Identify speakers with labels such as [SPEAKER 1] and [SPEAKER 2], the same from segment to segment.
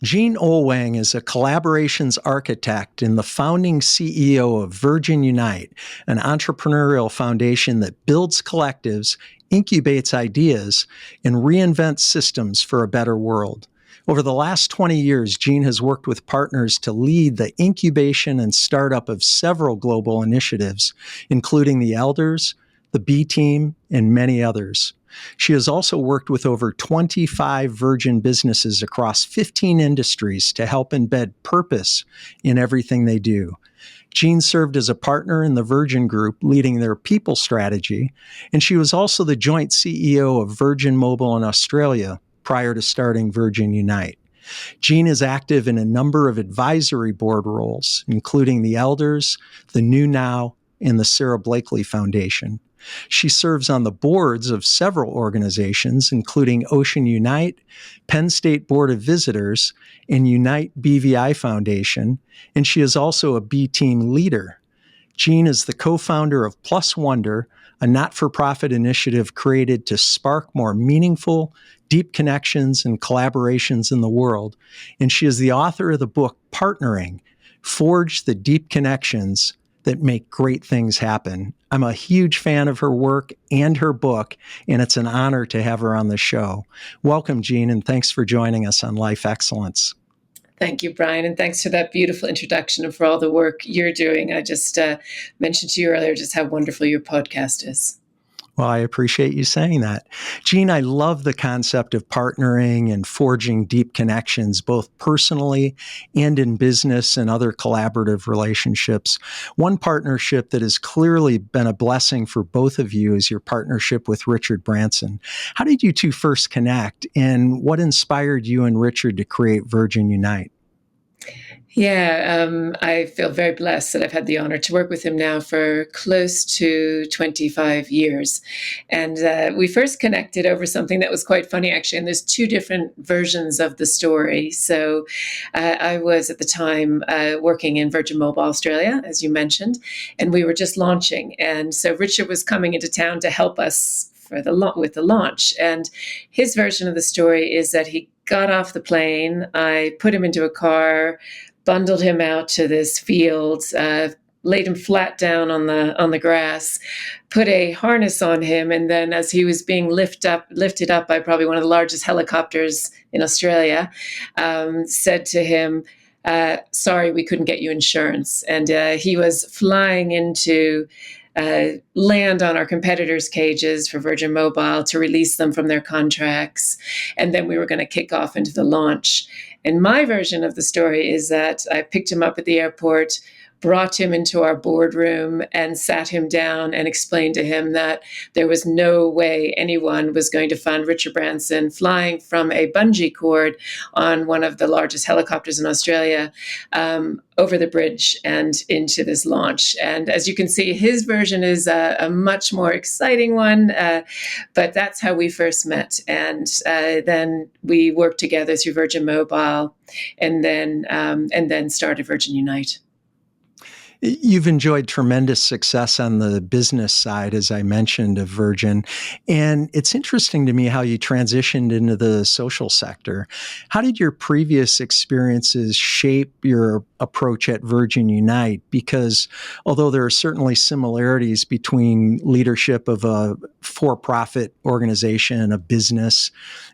[SPEAKER 1] Gene Oelwang is a collaborations architect and the founding CEO of Virgin Unite, an entrepreneurial foundation that builds collectives, incubates ideas, and reinvents systems for a better world. Over the last 20 years, Gene has worked with partners to lead the incubation and startup of several global initiatives, including the Elders, the B Team, and many others. She has also worked with over 25 Virgin businesses across 15 industries to help embed purpose in everything they do. Jean served as a partner in the Virgin Group, leading their people strategy, and she was also the joint CEO of Virgin Mobile in Australia prior to starting Virgin Unite. Jean is active in a number of advisory board roles, including the Elders, the New Now, and the Sarah Blakely Foundation. She serves on the boards of several organizations, including Ocean Unite, Penn State Board of Visitors, and Unite BVI Foundation, and she is also a B Team leader. Jean is the co-founder of Plus Wonder, a not-for-profit initiative created to spark more meaningful, deep connections and collaborations in the world, and she is the author of the book Partnering, Forge the Deep Connections that Make Great Things Happen. I'm a huge fan of her work and her book, and it's an honor to have her on the show. Welcome, Jean, and thanks for joining us on Life Excellence.
[SPEAKER 2] Thank you, Brian, and thanks for that beautiful introduction and for all the work you're doing. I just mentioned to you earlier just how wonderful your podcast is.
[SPEAKER 1] Well, I appreciate you saying that. Jean, I love the concept of partnering and forging deep connections, both personally and in business and other collaborative relationships. One partnership that has clearly been a blessing for both of you is your partnership with Richard Branson. How did you two first connect, and what inspired you and Richard to create Virgin Unite?
[SPEAKER 2] Yeah, I feel very blessed that I've had the honor to work with him now for close to 25 years. And we first connected over something that was quite funny, actually. And there's two different versions of the story. So I was at the time working in Virgin Mobile Australia, as you mentioned, and we were just launching. And so Richard was coming into town to help us with the launch. And his version of the story is that he got off the plane, I put him into a car, bundled him out to this field, laid him flat down on the grass, put a harness on him, and then as he was being lifted up by probably one of the largest helicopters in Australia, said to him, sorry, we couldn't get you insurance. And he was flying into land on our competitors' cages for Virgin Mobile to release them from their contracts. And then we were going to kick off into the launch. And my version of the story is that I picked him up at the airport, brought him into our boardroom and sat him down and explained to him that there was no way anyone was going to fund Richard Branson flying from a bungee cord on one of the largest helicopters in Australia over the bridge and into this launch. And as you can see, his version is a much more exciting one, but that's how we first met. And then we worked together through Virgin Mobile and then started Virgin Unite.
[SPEAKER 1] You've enjoyed tremendous success on the business side, as I mentioned, of Virgin. And it's interesting to me how you transitioned into the social sector. How did your previous experiences shape your approach at Virgin Unite? Because although there are certainly similarities between leadership of a for-profit organization, a business,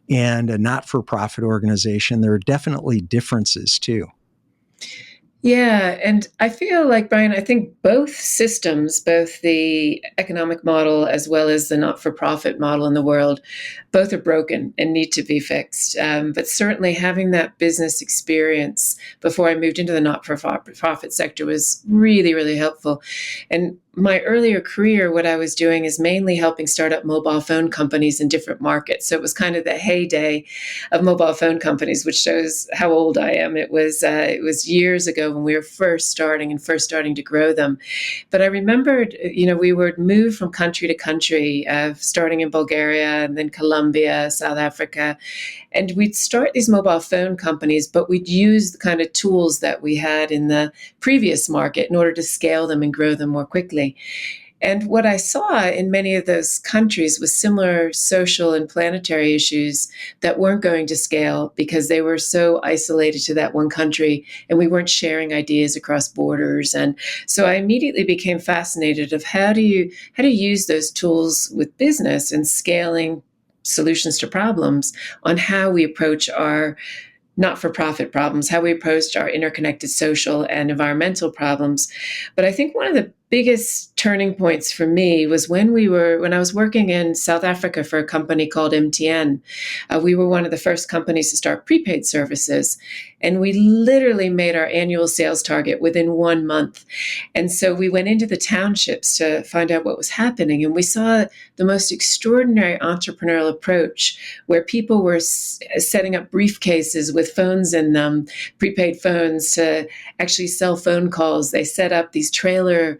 [SPEAKER 1] and a not-for-profit organization, there are definitely differences too.
[SPEAKER 2] Yeah, and I feel like, Brian, I think both systems, both the economic model as well as the not-for-profit model in the world, both are broken and need to be fixed. But certainly having that business experience before I moved into the not-for-profit sector was really, really helpful. And my earlier career, what I was doing is mainly helping start up mobile phone companies in different markets. So it was kind of the heyday of mobile phone companies, which shows how old I am. It was years ago when we were first starting to grow them. But I remembered, we would move from country to country, starting in Bulgaria and then Colombia, South Africa. And we'd start these mobile phone companies, but we'd use the kind of tools that we had in the previous market in order to scale them and grow them more quickly. And what I saw in many of those countries was similar social and planetary issues that weren't going to scale because they were so isolated to that one country, and we weren't sharing ideas across borders. And so I immediately became fascinated of how do you use those tools with business and scaling solutions to problems on how we approach our not-for-profit problems, how we approached our interconnected social and environmental problems. But I think one of the biggest turning points for me was when I was working in South Africa for a company called MTN. We were one of the first companies to start prepaid services, and we literally made our annual sales target within 1 month. And so we went into the townships to find out what was happening, and we saw the most extraordinary entrepreneurial approach where people were setting up briefcases with phones in them, prepaid phones, to actually sell phone calls. They set up these trailers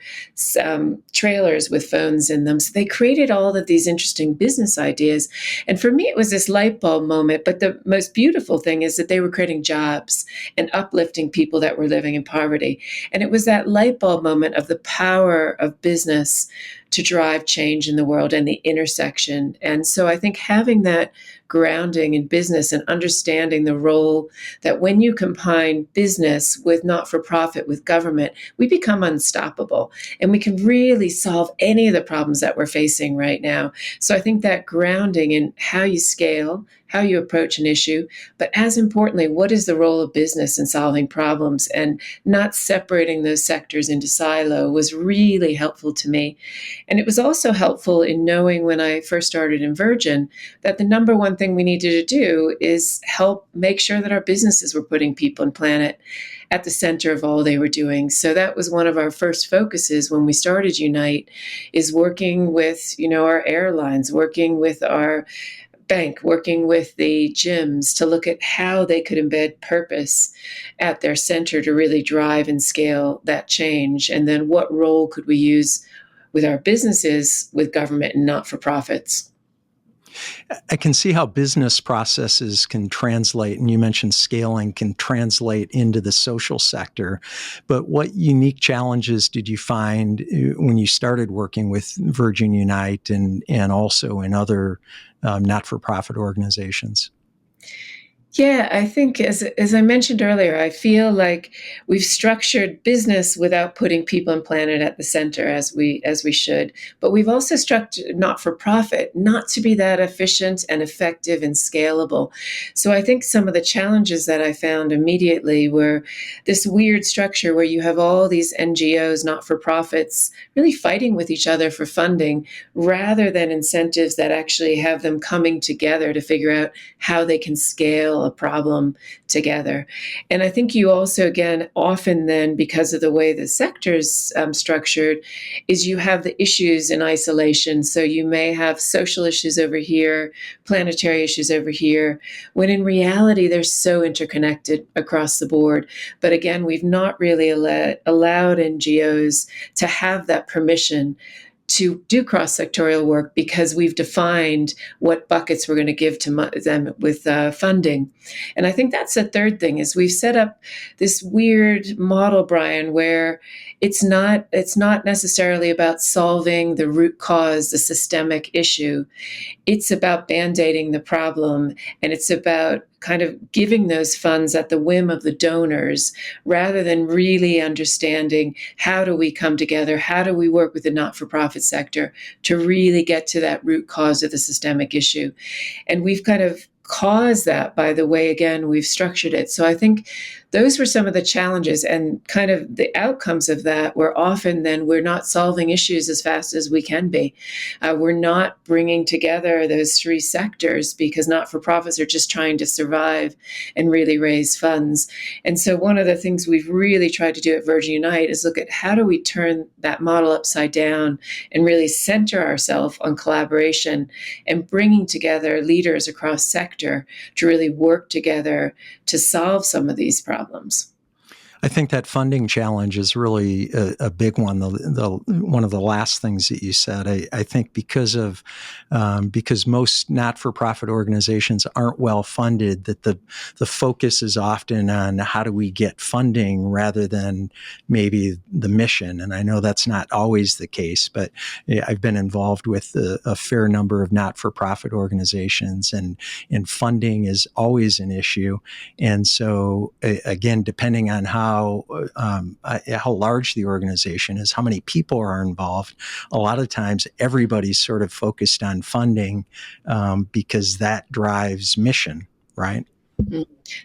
[SPEAKER 2] with phones in them. So they created all of these interesting business ideas. And for me, it was this light bulb moment. But the most beautiful thing is that they were creating jobs and uplifting people that were living in poverty. And it was that light bulb moment of the power of business to drive change in the world and the intersection. And so I think having that grounding in business and understanding the role that when you combine business with not-for-profit, with government, we become unstoppable and we can really solve any of the problems that we're facing right now. So I think that grounding in how you scale, how you approach an issue, but as importantly, what is the role of business in solving problems, and not separating those sectors into silo was really helpful to me. And it was also helpful in knowing when I first started in Virgin that the number one thing we needed to do is help make sure that our businesses were putting people and planet at the center of all they were doing. So that was one of our first focuses when we started Unite, is working with, our airlines, working with our bank, working with the gyms to look at how they could embed purpose at their center to really drive and scale that change. And then what role could we use with our businesses, with government and not-for-profits?
[SPEAKER 1] I can see how business processes can translate, and you mentioned scaling can translate into the social sector. But what unique challenges did you find when you started working with Virgin Unite and also in other not-for-profit organizations?
[SPEAKER 2] Yeah, I think as I mentioned earlier, I feel like we've structured business without putting people and planet at the center as we should. But we've also structured not-for-profit not to be that efficient and effective and scalable. So I think some of the challenges that I found immediately were this weird structure where you have all these NGOs, not-for-profits, really fighting with each other for funding rather than incentives that actually have them coming together to figure out how they can scale a problem together. And I think you also, again, often then, because of the way the sector's structured, is you have the issues in isolation. So you may have social issues over here, planetary issues over here, when in reality, they're so interconnected across the board. But again, we've not really allowed NGOs to have that permission to do cross-sectorial work because we've defined what buckets we're going to give to them with funding. And I think that's the third thing, is we've set up this weird model, Brian, where it's not necessarily about solving the root cause, the systemic issue. It's about band-aiding the problem, and it's about kind of giving those funds at the whim of the donors rather than really understanding how do we come together, how do we work with the not-for-profit sector to really get to that root cause of the systemic issue. And we've kind of caused that by the way, again, we've structured it. So I think those were some of the challenges, and kind of the outcomes of that were often then we're not solving issues as fast as we can be. We're not bringing together those three sectors because not-for-profits are just trying to survive and really raise funds. And so one of the things we've really tried to do at Virgin Unite is look at how do we turn that model upside down and really center ourselves on collaboration and bringing together leaders across sector to really work together to solve some of these problems.
[SPEAKER 1] I think that funding challenge is really a big one. One of the last things that you said. I think because most not-for-profit organizations aren't well funded, that the focus is often on how do we get funding rather than maybe the mission. And I know that's not always the case, but I've been involved with a fair number of not-for-profit organizations, and funding is always an issue. And so, again, depending on how large the organization is, how many people are involved, a lot of times everybody's sort of focused on funding because that drives mission, right?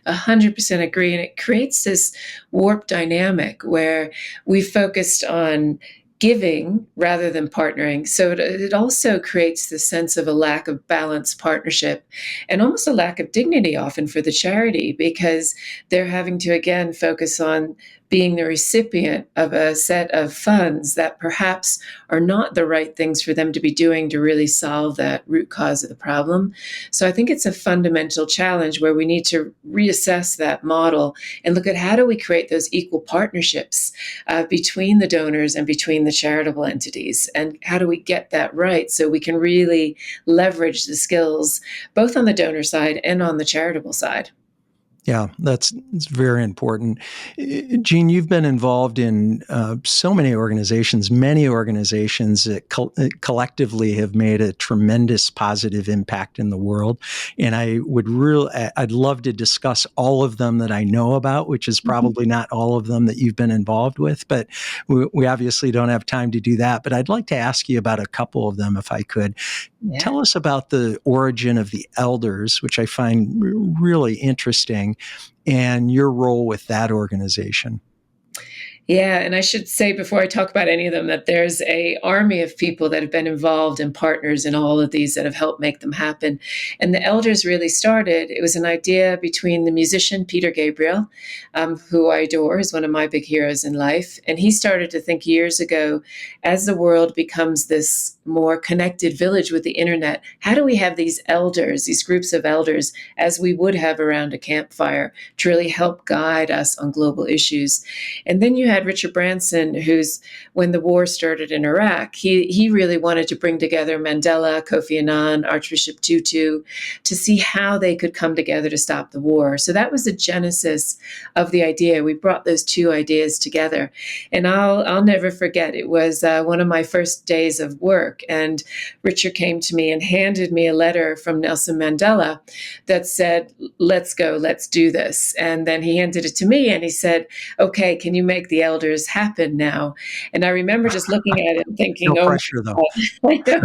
[SPEAKER 2] 100% agree. And it creates this warped dynamic where we focused on giving rather than partnering. So it also creates the sense of a lack of balanced partnership and almost a lack of dignity often for the charity, because they're having to, again, focus on being the recipient of a set of funds that perhaps are not the right things for them to be doing to really solve that root cause of the problem. So I think it's a fundamental challenge where we need to reassess that model and look at how do we create those equal partnerships between the donors and between the charitable entities, and how do we get that right so we can really leverage the skills both on the donor side and on the charitable side.
[SPEAKER 1] Yeah, it's very important. Jean, you've been involved in so many organizations that collectively have made a tremendous positive impact in the world. And I'd love to discuss all of them that I know about, which is probably not all of them that you've been involved with, but we obviously don't have time to do that. But I'd like to ask you about a couple of them, if I could. Yeah. Tell us about the origin of the Elders, which I find really interesting, and your role with that organization.
[SPEAKER 2] Yeah, and I should say before I talk about any of them that there's an army of people that have been involved and partners in all of these that have helped make them happen. And the Elders really started, it was an idea between the musician Peter Gabriel, who I adore, is one of my big heroes in life. And he started to think years ago, as the world becomes this more connected village with the internet, how do we have these elders, these groups of elders, as we would have around a campfire, to really help guide us on global issues? And then you had Richard Branson, who's, when the war started in Iraq, he really wanted to bring together Mandela, Kofi Annan, Archbishop Tutu, to see how they could come together to stop the war. So that was the genesis of the idea. We brought those two ideas together. And I'll never forget, it was one of my first days of work. And Richard came to me and handed me a letter from Nelson Mandela that said, let's go, let's do this. And then he handed it to me and he said, okay, can you make the Elders happen now? And I remember just looking at it and thinking,
[SPEAKER 1] no pressure, though.
[SPEAKER 2] I know,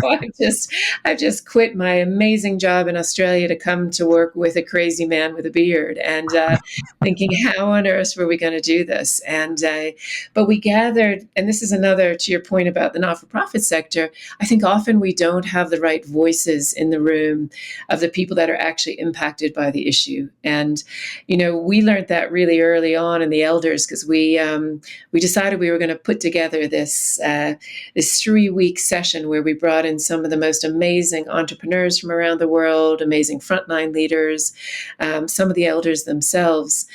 [SPEAKER 2] I've just quit my amazing job in Australia to come to work with a crazy man with a beard, and thinking, how on earth were we going to do this? And but we gathered, and this is another, to your point about the not-for-profit sector, I think often we don't have the right voices in the room of the people that are actually impacted by the issue. And, we learned that really early on in the Elders, because we decided we were going to put together this 3-week session where we brought in some of the most amazing entrepreneurs from around the world, amazing frontline leaders, some of the elders themselves.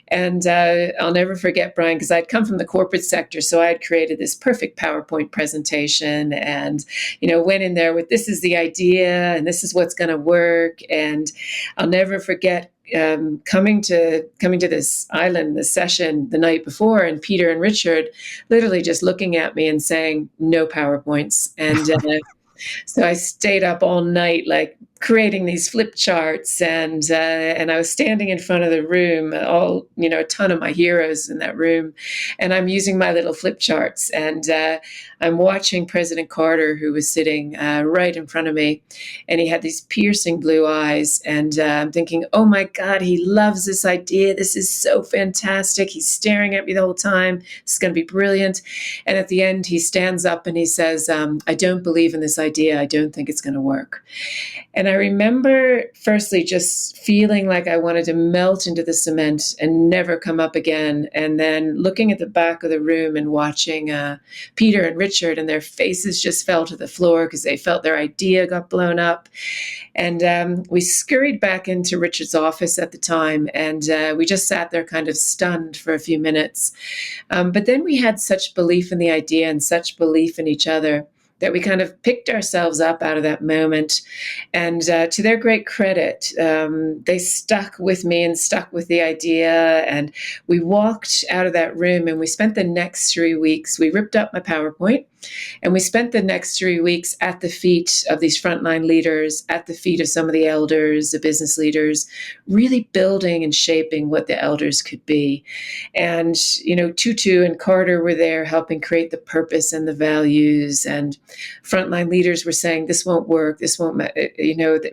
[SPEAKER 2] And I'll never forget, Brian, because I'd come from the corporate sector, so I had created this perfect PowerPoint presentation and, went in there with, this is the idea and this is what's going to work. And I'll never forget coming to this island, this session the night before, and Peter and Richard literally just looking at me and saying, no PowerPoints. And so I stayed up all night, like creating these flip charts, and I was standing in front of the room, a ton of my heroes in that room, and I'm using my little flip charts, and I'm watching President Carter, who was sitting right in front of me, and he had these piercing blue eyes, and I'm thinking, oh my God, he loves this idea. This is so fantastic. He's staring at me the whole time. This is going to be brilliant. And at the end, he stands up and he says, I don't believe in this idea. I don't think it's going to work. And And I remember, firstly, just feeling like I wanted to melt into the cement and never come up again. And then looking at the back of the room and watching Peter and Richard, and their faces just fell to the floor because they felt their idea got blown up. And we scurried back into Richard's office at the time, and we just sat there kind of stunned for a few minutes. But then we had such belief in the idea and such belief in each other that we kind of picked ourselves up out of that moment. And to their great credit, they stuck with me and stuck with the idea. And we walked out of that room and we spent the next 3 weeks, we ripped up my PowerPoint, and we spent the next 3 weeks at the feet of these frontline leaders, at the feet of some of the elders, the business leaders, really building and shaping what the elders could be. And, Tutu and Carter were there helping create the purpose and the values. And frontline leaders were saying, this won't work, this won't,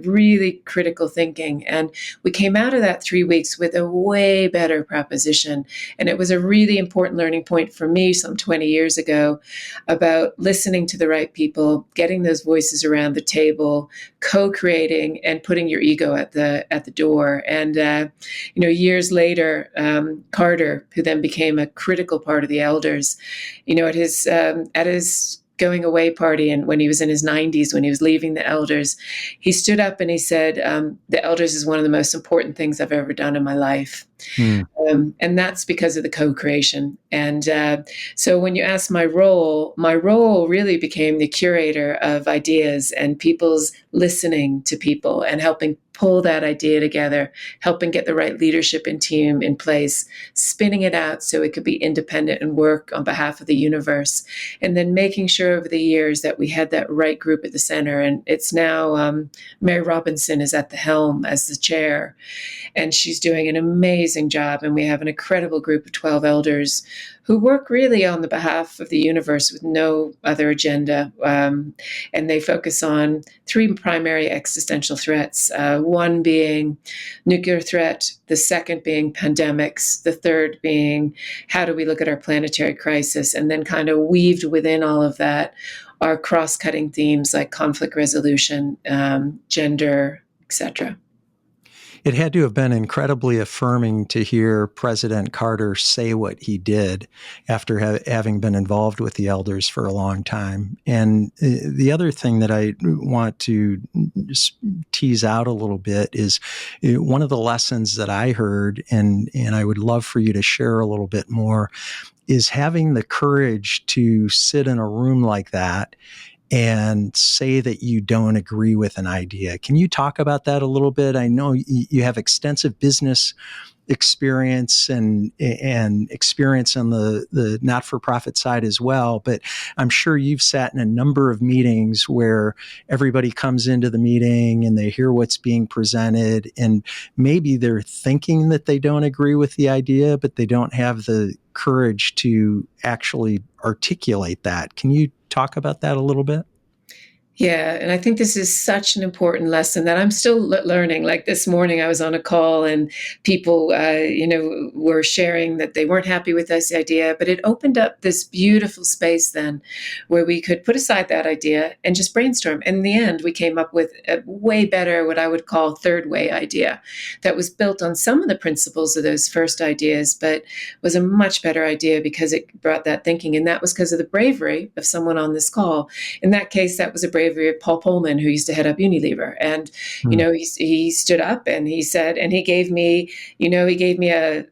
[SPEAKER 2] really critical thinking. And we came out of that 3 weeks with a way better proposition. And it was a really important learning point for me some 20 years ago about listening to the right people, getting those voices around the table, co-creating, and putting your ego at the door. And years later, Carter, who then became a critical part of the elders, at his going away party, and when he was in his 90s, when he was leaving the elders, he stood up and he said, the elders is one of the most important things I've ever done in my life. And that's because of the co-creation. And so when you ask my role really became the curator of ideas and people's listening to people and helping pull that idea together, helping get the right leadership and team in place, spinning it out so it could be independent and work on behalf of the universe, and then making sure over the years that we had that right group at the center. And it's now Mary Robinson is at the helm as the chair, and she's doing an amazing job. And we have an incredible group of 12 elders who work really on the behalf of the universe with no other agenda. And they focus on 3 primary existential threats, one being nuclear threat, the second being pandemics, the third being how do we look at our planetary crisis, and then kind of weaved within all of that are cross-cutting themes like conflict resolution, gender, etc.
[SPEAKER 1] It had to have been incredibly affirming to hear President Carter say what he did after having been involved with the elders for a long time. And the other thing that I want to just tease out a little bit is one of the lessons that I heard, and I would love for you to share a little bit more, is having the courage to sit in a room like that and say that you don't agree with an idea. Can you talk about that a little bit? I know you have extensive business experience and experience on the not-for-profit side as well, but I'm sure you've sat in a number of meetings where everybody comes into the meeting and they hear what's being presented, and maybe they're thinking that they don't agree with the idea, but they don't have the courage to actually articulate that. Can you talk about that a little bit?
[SPEAKER 2] Yeah, and I think this is such an important lesson that I'm still learning. Like this morning, I was on a call and people, were sharing that they weren't happy with this idea, but it opened up this beautiful space then where we could put aside that idea and just brainstorm. And in the end, we came up with a way better, what I would call third way idea that was built on some of the principles of those first ideas, but was a much better idea because it brought that thinking. And that was because of the bravery of someone on this call. In that case, that was a bravery of Paul Pullman, who used to head up Unilever. And, he stood up and he said, and he gave me a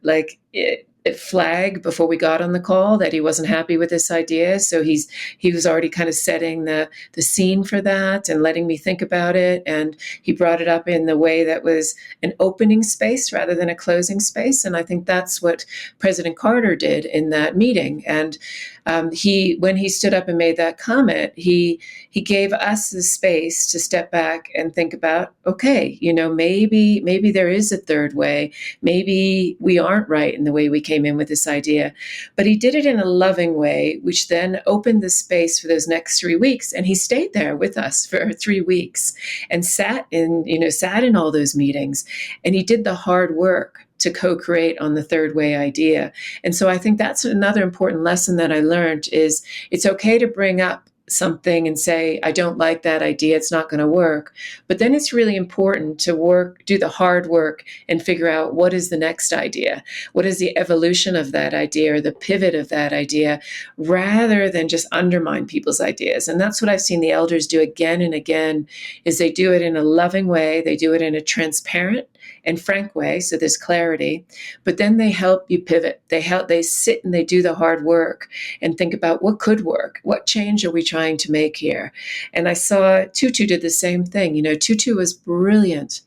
[SPEAKER 2] flag before we got on the call that he wasn't happy with this idea. So he was already kind of setting the scene for that and letting me think about it. And he brought it up in the way that was an opening space rather than a closing space. And I think that's what President Carter did in that meeting. And when he stood up and made that comment, he gave us the space to step back and think about, okay, maybe there is a third way. Maybe we aren't right in the way we came in with this idea. But he did it in a loving way, which then opened the space for those next 3 weeks. And he stayed there with us for 3 weeks and sat in all those meetings. And he did the hard work to co-create on the third way idea. And so I think that's another important lesson that I learned is it's okay to bring up something and say, I don't like that idea, it's not going to work. But then it's really important to do the hard work and figure out what is the next idea? What is the evolution of that idea or the pivot of that idea, rather than just undermine people's ideas. And that's what I've seen the elders do again and again, is they do it in a loving way. They do it in a transparent and frank way, so there's clarity, but then they help you pivot. They sit and they do the hard work and think about what could work. What change are we trying to make here? And I saw Tutu did the same thing. Tutu was brilliant.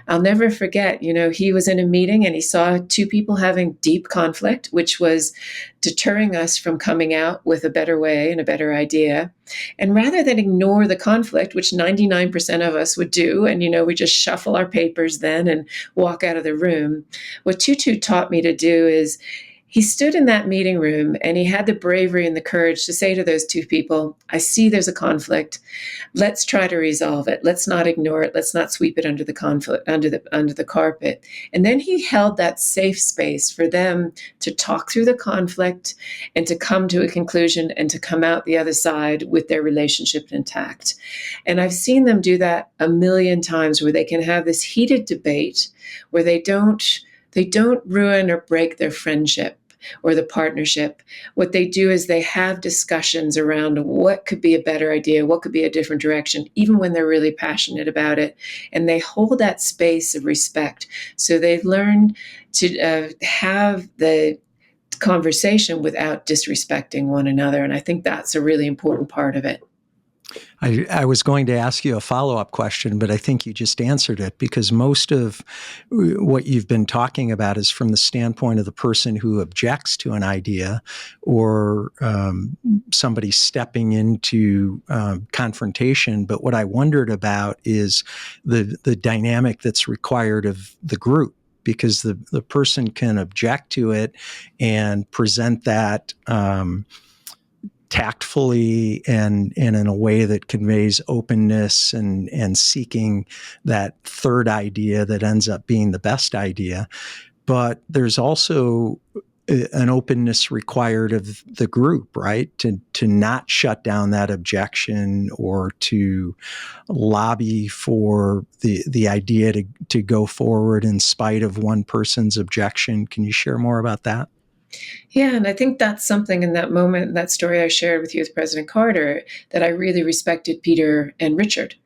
[SPEAKER 2] I'll never forget, he was in a meeting and he saw two people having deep conflict, which was deterring us from coming out with a better way and a better idea. And rather than ignore the conflict, which 99% of us would do, and, we just shuffle our papers then and walk out of the room, what Tutu taught me to do is he stood in that meeting room and he had the bravery and the courage to say to those two people, I see there's a conflict. Let's try to resolve it. Let's not ignore it. Let's not sweep it under the carpet. And then he held that safe space for them to talk through the conflict and to come to a conclusion and to come out the other side with their relationship intact. And I've seen them do that a million times, where they can have this heated debate where they don't ruin or break their friendship or the partnership. What they do is they have discussions around what could be a better idea, what could be a different direction, even when they're really passionate about it. And they hold that space of respect. So they've learned to have the conversation without disrespecting one another. And I think that's a really important part of it.
[SPEAKER 1] I was going to ask you a follow-up question, but I think you just answered it, because most of what you've been talking about is from the standpoint of the person who objects to an idea, or somebody stepping into confrontation. But what I wondered about is the dynamic that's required of the group, because the person can object to it and present that tactfully and in a way that conveys openness and seeking that third idea that ends up being the best idea. But there's also an openness required of the group, right? To not shut down that objection or to lobby for the idea to go forward in spite of one person's objection. Can you share more about that?
[SPEAKER 2] Yeah, and I think that's something in that moment, that story I shared with you with President Carter, that I really respected Peter and Richard,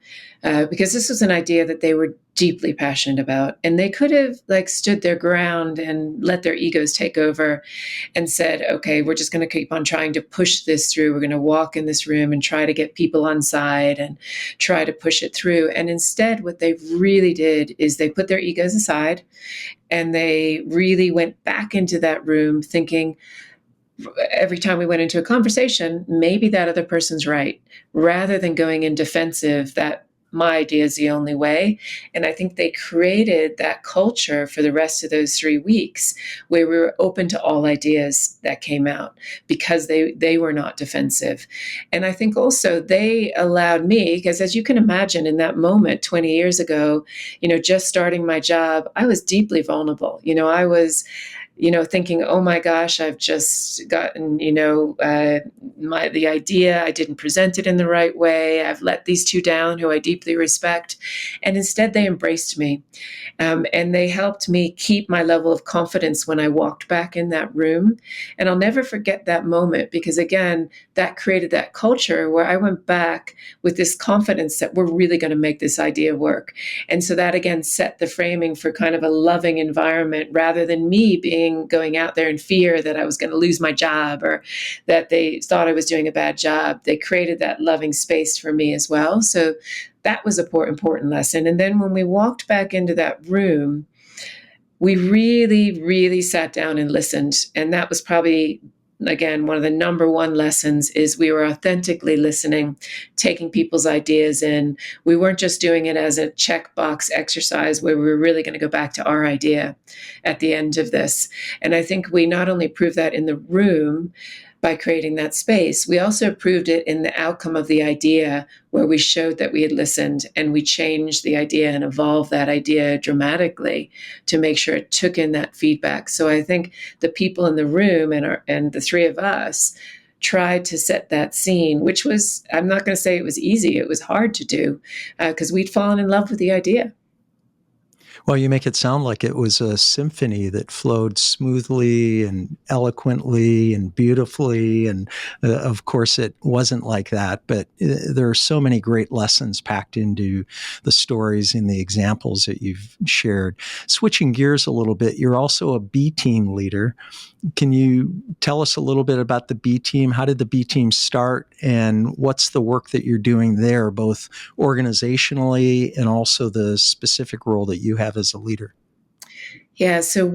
[SPEAKER 2] because this was an idea that they were deeply passionate about. And they could have stood their ground and let their egos take over and said, okay, we're just going to keep on trying to push this through. We're going to walk in this room and try to get people on side and try to push it through. And instead, what they really did is they put their egos aside and they really went back into that room thinking, every time we went into a conversation, maybe that other person's right, rather than going in defensive that my idea is the only way. And I think they created that culture for the rest of those 3 weeks where we were open to all ideas that came out, because they were not defensive. And I think also they allowed me, because as you can imagine, in that moment 20 years ago, just starting my job, I was deeply vulnerable. I was thinking, oh my gosh, I've just gotten, the idea, I didn't present it in the right way. I've let these two down who I deeply respect. And instead they embraced me. And they helped me keep my level of confidence when I walked back in that room. And I'll never forget that moment, because again, that created that culture where I went back with this confidence that we're really going to make this idea work. And so that again set the framing for kind of a loving environment, rather than me going out there in fear that I was going to lose my job or that they thought I was doing a bad job. They created that loving space for me as well. So that was an important lesson. And then when we walked back into that room, we really, really sat down and listened. And that was probably, again, one of the number one lessons, is we were authentically listening, taking people's ideas in. We weren't just doing it as a checkbox exercise where we were really going to go back to our idea at the end of this. And I think we not only proved that in the room by creating that space, we also proved it in the outcome of the idea, where we showed that we had listened and we changed the idea and evolved that idea dramatically to make sure it took in that feedback. So I think the people in the room and the three of us tried to set that scene, which was, I'm not going to say it was easy, it was hard to do because we'd fallen in love with the idea.
[SPEAKER 1] Well, you make it sound like it was a symphony that flowed smoothly and eloquently and beautifully. And of course, it wasn't like that. But there are so many great lessons packed into the stories and the examples that you've shared. Switching gears a little bit, you're also a B team leader. Can you tell us a little bit about the B team? How did the B team start, and what's the work that you're doing there, both organizationally and also the specific role that you have as a leader?
[SPEAKER 2] Yeah, so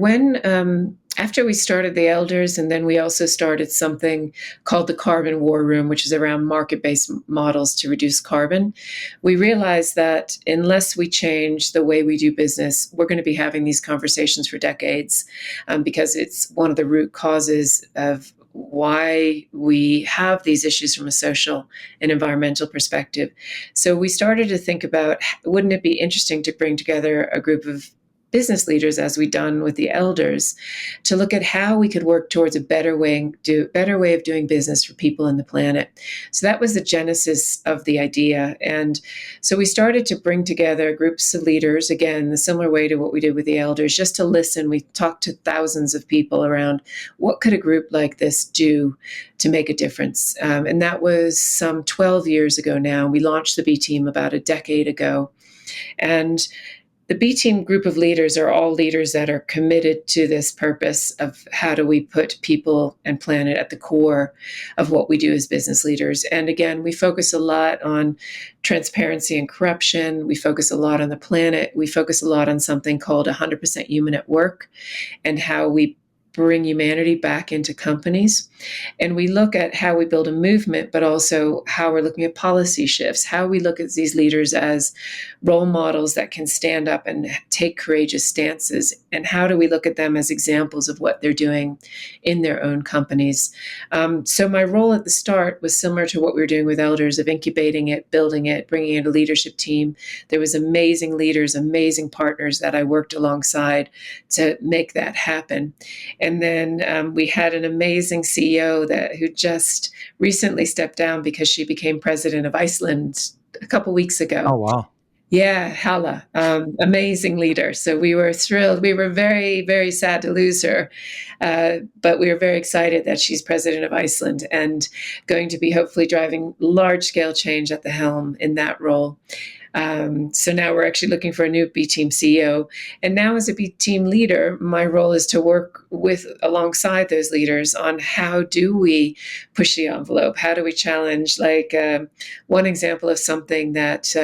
[SPEAKER 2] after we started the Elders, and then we also started something called the Carbon War Room, which is around market-based models to reduce carbon, we realized that unless we change the way we do business, we're going to be having these conversations for decades, because it's one of the root causes of why we have these issues from a social and environmental perspective. So we started to think about, wouldn't it be interesting to bring together a group of business leaders, as we've done with the Elders, to look at how we could work towards a better way of doing business for people and the planet. So that was the genesis of the idea. And so we started to bring together groups of leaders, again, the similar way to what we did with the Elders, just to listen. We talked to thousands of people around what could a group like this do to make a difference. And that was some 12 years ago now. We launched the B Team about a decade ago. And the B Team group of leaders are all leaders that are committed to this purpose of how do we put people and planet at the core of what we do as business leaders. And again, we focus a lot on transparency and corruption. We focus a lot on the planet. We focus a lot on something called 100% human at work, and how we bring humanity back into companies. And we look at how we build a movement, but also how we're looking at policy shifts, how we look at these leaders as role models that can stand up and take courageous stances, and how do we look at them as examples of what they're doing in their own companies. So my role at the start was similar to what we were doing with Elders, of incubating it, building it, bringing in a leadership team. There was amazing leaders, amazing partners that I worked alongside to make that happen. And then we had an amazing CEO who just recently stepped down because she became president of Iceland a couple weeks ago.
[SPEAKER 1] Oh, wow.
[SPEAKER 2] Yeah, Hala, amazing leader. So we were thrilled. We were very, very sad to lose her, but we were very excited that she's president of Iceland and going to be hopefully driving large-scale change at the helm in that role. So now we're actually looking for a new B Team CEO. And now as a B Team leader, my role is to work alongside those leaders on how do we push the envelope? How do we challenge? One example of something that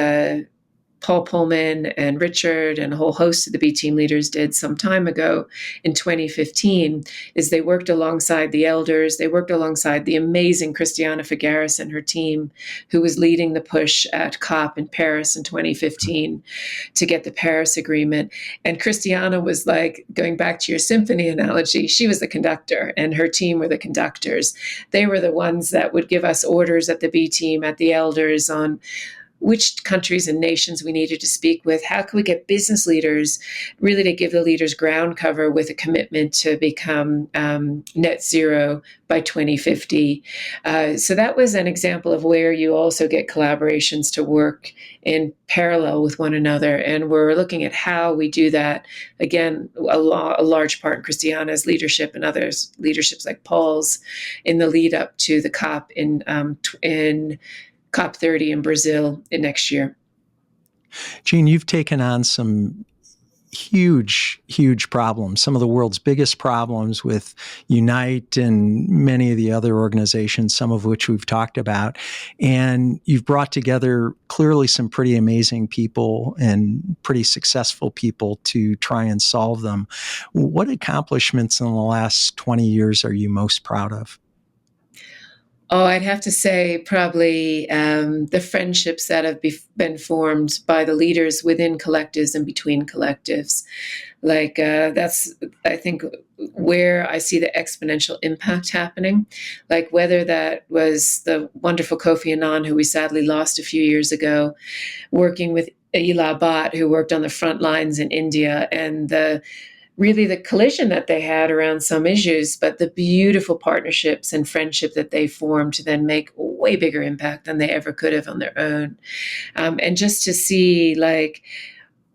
[SPEAKER 2] Paul Pullman and Richard and a whole host of the B Team leaders did some time ago in 2015 is they worked alongside the Elders. They worked alongside the amazing Christiana Figueres and her team, who was leading the push at COP in Paris in 2015 to get the Paris Agreement. And Christiana was like, going back to your symphony analogy, she was the conductor and her team were the conductors. They were the ones that would give us orders at the B Team, at the Elders, on which countries and nations we needed to speak with. How can we get business leaders really to give the leaders ground cover with a commitment to become net zero by 2050? So that was an example of where you also get collaborations to work in parallel with one another. And we're looking at how we do that. Again, a large part in Christiana's leadership and others' leaderships like Paul's in the lead up to the COP in COP30 in Brazil next year.
[SPEAKER 1] Jean, you've taken on some huge, huge problems, some of the world's biggest problems with Unite and many of the other organizations, some of which we've talked about. And you've brought together clearly some pretty amazing people and pretty successful people to try and solve them. What accomplishments in the last 20 years are you most proud of?
[SPEAKER 2] Oh, I'd have to say probably the friendships that have been formed by the leaders within collectives and between collectives. That's, I think, where I see the exponential impact happening. Like whether that was the wonderful Kofi Annan, who we sadly lost a few years ago, working with Ela Bhatt, who worked on the front lines in India, and the really the collision that they had around some issues, but the beautiful partnerships and friendship that they formed to then make a way bigger impact than they ever could have on their own. And just to see, like,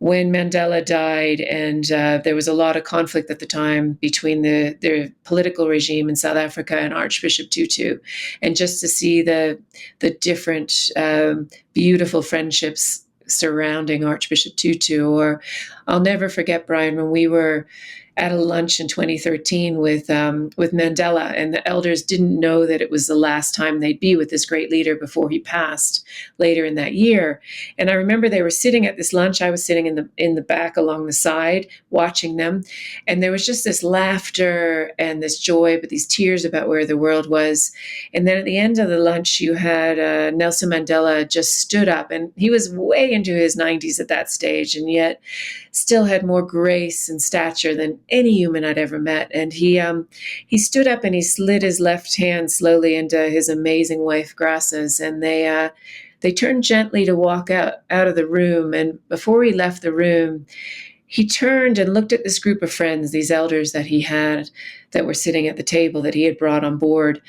[SPEAKER 2] when Mandela died, and there was a lot of conflict at the time between the political regime in South Africa and Archbishop Tutu, and just to see the different beautiful friendships surrounding Archbishop Tutu. Or I'll never forget, Brian, when we were at a lunch in 2013 with Mandela, and the elders didn't know that it was the last time they'd be with this great leader before he passed later in that year. And I remember they were sitting at this lunch. I was sitting in the back along the side watching them, and there was just this laughter and this joy, but these tears about where the world was. And then at the end of the lunch, you had Nelson Mandela just stood up, and he was way into his 90s at that stage, and yet still had more grace and stature than any human I'd ever met. And he stood up and he slid his left hand slowly into his amazing wife Grace's, and they turned gently to walk out of the room. And before he left the room, he turned and looked at this group of friends, these elders that he had that were sitting at the table that he had brought on board.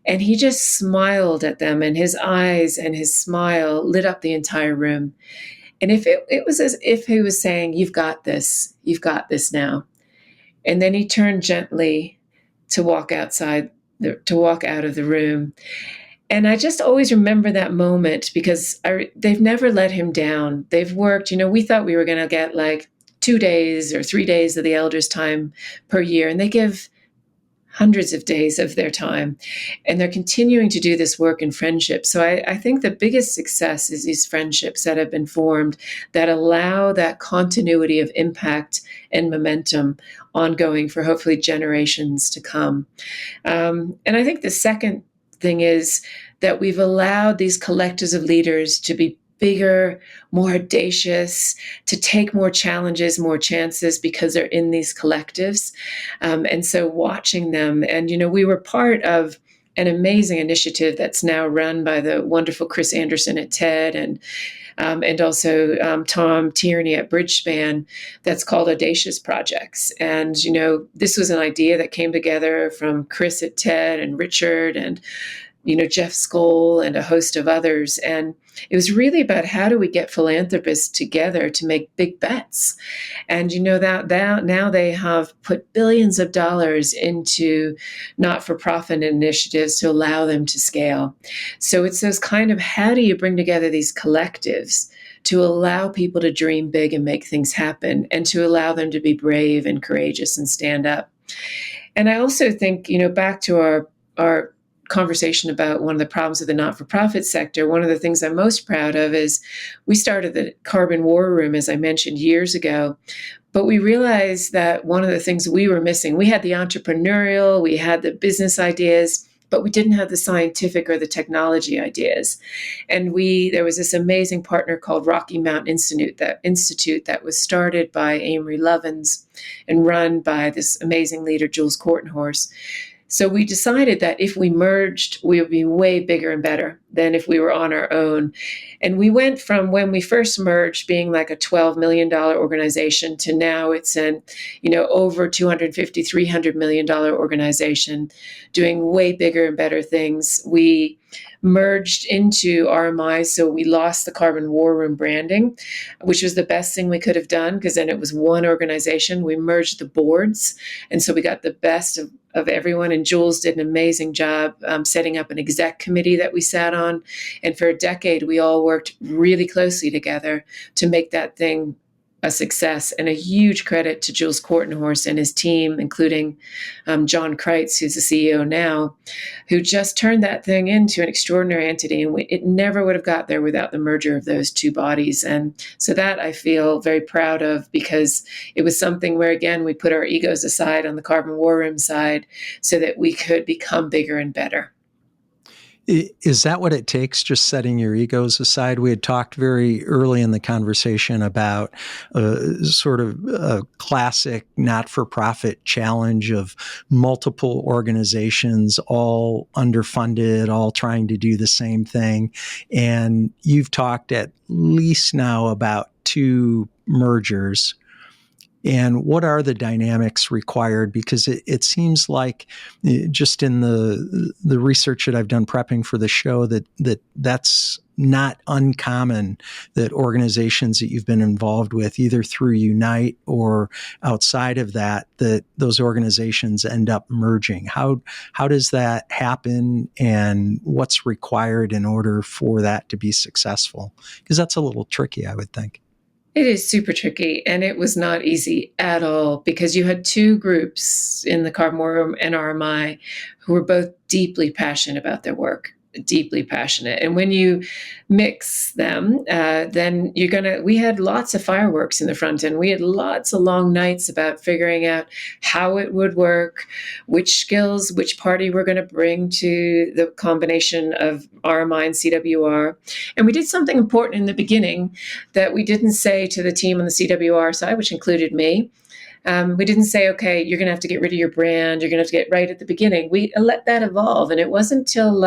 [SPEAKER 2] And he just smiled at them, and his eyes and his smile lit up the entire room. And if it was as if he was saying, you've got this now. And then he turned gently to walk out of the room. And I just always remember that moment, because they've never let him down. They've worked, we thought we were going to get like 2 days or 3 days of the elders' time per year, and they give hundreds of days of their time, and they're continuing to do this work in friendship. So I think the biggest success is these friendships that have been formed that allow that continuity of impact and momentum ongoing for hopefully generations to come. And I think the second thing is that we've allowed these collectives of leaders to be bigger, more audacious, to take more challenges, more chances, because they're in these collectives. And so watching them, and, we were part of an amazing initiative that's now run by the wonderful Chris Anderson at TED, and also Tom Tierney at Bridgespan, that's called Audacious Projects. And, this was an idea that came together from Chris at TED and Richard and Jeff Skoll and a host of others. And it was really about how do we get philanthropists together to make big bets. And that now they have put billions of dollars into not-for-profit initiatives to allow them to scale. So it's those kind of, how do you bring together these collectives to allow people to dream big and make things happen, and to allow them to be brave and courageous and stand up. And I also think, back to our conversation about one of the problems of the not-for-profit sector, one of the things I'm most proud of is we started the Carbon War Room, as I mentioned, years ago. But we realized that one of the things we were missing, we had the entrepreneurial, we had the business ideas, but we didn't have the scientific or the technology ideas. And there was this amazing partner called Rocky Mountain Institute that was started by Amory Lovins and run by this amazing leader, Jules Kortenhorst. So we decided that if we merged, we would be way bigger and better than if we were on our own. And we went from when we first merged being like a $12 million organization to now it's an, over $250, $300 million organization doing way bigger and better things. We merged into RMI, so we lost the Carbon War Room branding, which was the best thing we could have done, because then it was one organization. We merged the boards, and so we got the best of everyone, and Jules did an amazing job setting up an exec committee that we sat on, and for a decade we all worked really closely together to make that thing a success. And a huge credit to Jules Kortenhorst and his team, including John Kreitz, who's the CEO now, who just turned that thing into an extraordinary entity. And it never would have got there without the merger of those two bodies. And so that I feel very proud of, because it was something where, again, we put our egos aside on the Carbon War Room side so that we could become bigger and better.
[SPEAKER 1] Is that what it takes, just setting your egos aside? We had talked very early in the conversation about sort of a classic not-for-profit challenge of multiple organizations, all underfunded, all trying to do the same thing. And you've talked at least now about 2 mergers. And what are the dynamics required? Because it seems like, just in the research that I've done prepping for the show, that's not uncommon, that organizations that you've been involved with, either through Unite or outside of that those organizations end up merging. How does that happen, and what's required in order for that to be successful? Because that's a little tricky, I would think.
[SPEAKER 2] It is super tricky, and it was not easy at all, because you had two groups in the Carbon War Room and RMI who were both deeply passionate about their work, deeply passionate. And when you mix them, then we had lots of fireworks in the front end. We had lots of long nights about figuring out how it would work, which skills, which party we're going to bring to the combination of RMI and CWR. And we did something important in the beginning that we didn't say to the team on the CWR side, which included me. We didn't say, okay, you're going to have to get rid of your brand. You're going to have to get right at the beginning. We let that evolve. And it wasn't till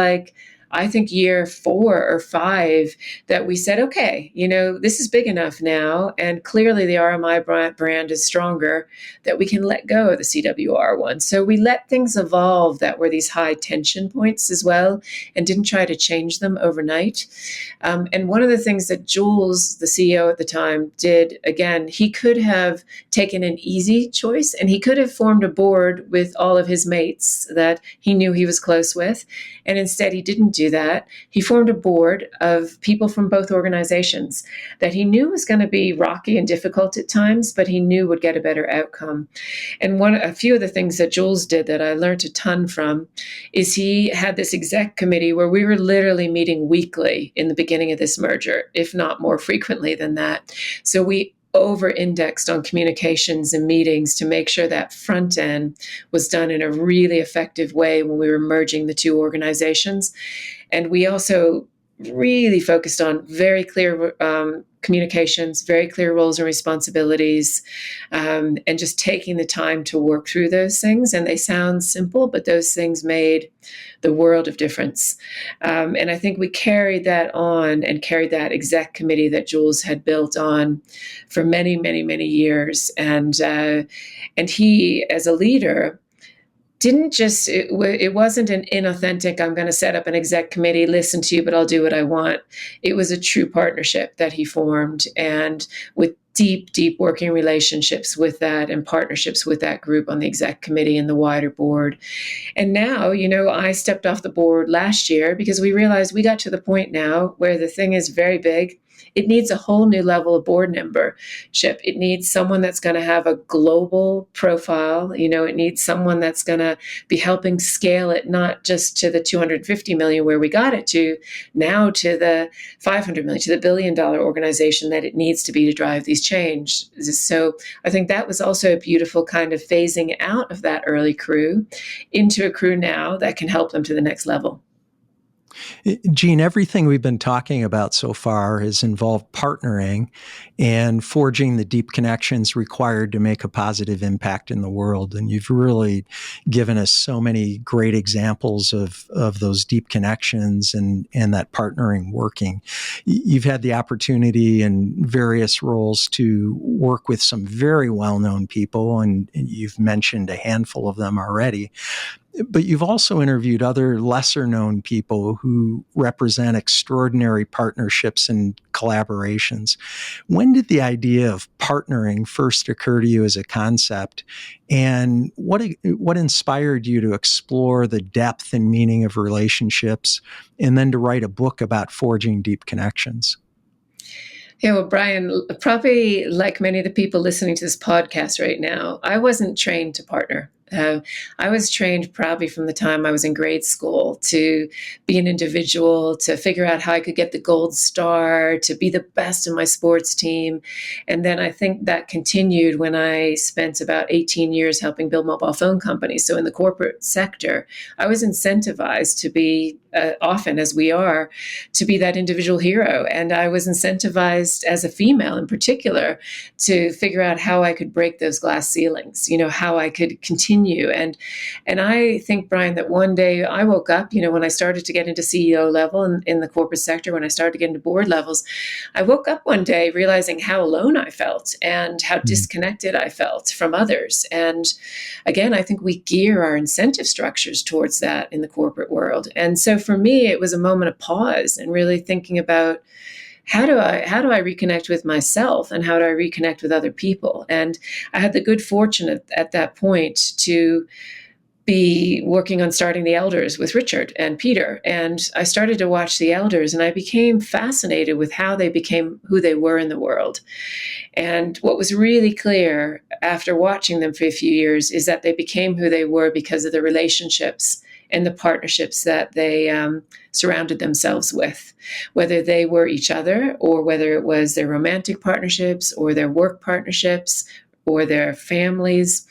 [SPEAKER 2] I think year 4 or 5 that we said, okay, this is big enough now. And clearly the RMI brand is stronger, that we can let go of the CWR one. So we let things evolve that were these high tension points as well, and didn't try to change them overnight. And one of the things that Jules, the CEO at the time, did, again, he could have taken an easy choice, and he could have formed a board with all of his mates that he knew he was close with. And instead, he didn't do that. He formed a board of people from both organizations that he knew was going to be rocky and difficult at times, but he knew would get a better outcome. And a few of the things that Jules did that I learned a ton from is he had this exec committee where we were literally meeting weekly in the beginning of this merger, if not more frequently than that. So we over-indexed on communications and meetings to make sure that front end was done in a really effective way when we were merging the two organizations. And we also really focused on very clear communications, very clear roles and responsibilities, and just taking the time to work through those things. And they sound simple, but those things made the world of difference. And I think we carried that on, and carried that exec committee that Jules had built on for many, many, many years. And he, as a leader, it wasn't an inauthentic, I'm going to set up an exec committee, listen to you, but I'll do what I want. It was a true partnership that he formed, and with deep, deep working relationships with that, and partnerships with that group on the exec committee and the wider board. And now, I stepped off the board last year because we realized we got to the point now where the thing is very big. It needs a whole new level of board membership. It needs someone that's going to have a global profile. It needs someone that's going to be helping scale it, not just to the 250 million where we got it to, now to the 500 million, to the $1 billion organization that it needs to be to drive these changes. So I think that was also a beautiful kind of phasing out of that early crew into a crew now that can help them to the next level.
[SPEAKER 1] Gene, everything we've been talking about so far has involved partnering and forging the deep connections required to make a positive impact in the world. And you've really given us so many great examples of those deep connections and that partnering working. You've had the opportunity in various roles to work with some very well-known people, and you've mentioned a handful of them already. But you've also interviewed other lesser-known people who represent extraordinary partnerships and collaborations. When did the idea of partnering first occur to you as a concept? And what inspired you to explore the depth and meaning of relationships, and then to write a book about forging deep connections?
[SPEAKER 2] Yeah, well, Brian, probably like many of the people listening to this podcast right now, I wasn't trained to partner. I was trained probably from the time I was in grade school to be an individual, to figure out how I could get the gold star, to be the best in my sports team. And then I think that continued when I spent about 18 years helping build mobile phone companies. So in the corporate sector, I was incentivized to be often as we are, to be that individual hero. And I was incentivized as a female in particular to figure out how I could break those glass ceilings, how I could continue. And I think, Brian, that one day I woke up, when I started to get into CEO level in the corporate sector, when I started to get into board levels, I woke up one day realizing how alone I felt and how disconnected I felt from others. And again, I think we gear our incentive structures towards that in the corporate world. And so for me, it was a moment of pause and really thinking about how do I reconnect with myself and how do I reconnect with other people? And I had the good fortune at that point to be working on starting the elders with Richard and Peter. And I started to watch the elders and I became fascinated with how they became who they were in the world. And what was really clear after watching them for a few years is that they became who they were because of the relationships and the partnerships that they surrounded themselves with, whether they were each other or whether it was their romantic partnerships or their work partnerships or their families.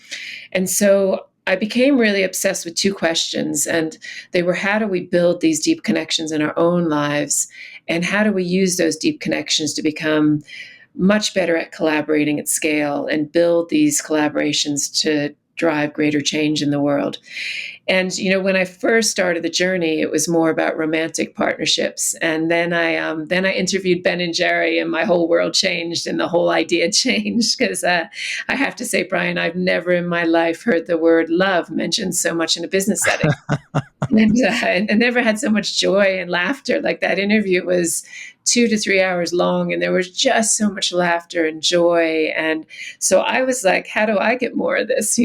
[SPEAKER 2] And so I became really obsessed with two questions, and they were, how do we build these deep connections in our own lives? And how do we use those deep connections to become much better at collaborating at scale and build these collaborations to drive greater change in the world? And, when I first started the journey, it was more about romantic partnerships. And then I interviewed Ben and Jerry, and my whole world changed and the whole idea changed. Because I have to say, Brian, I've never in my life heard the word love mentioned so much in a business setting. And never had so much joy and laughter. Like, that interview was 2 to 3 hours long, and there was just so much laughter and joy. And so I was like, how do I get more of this?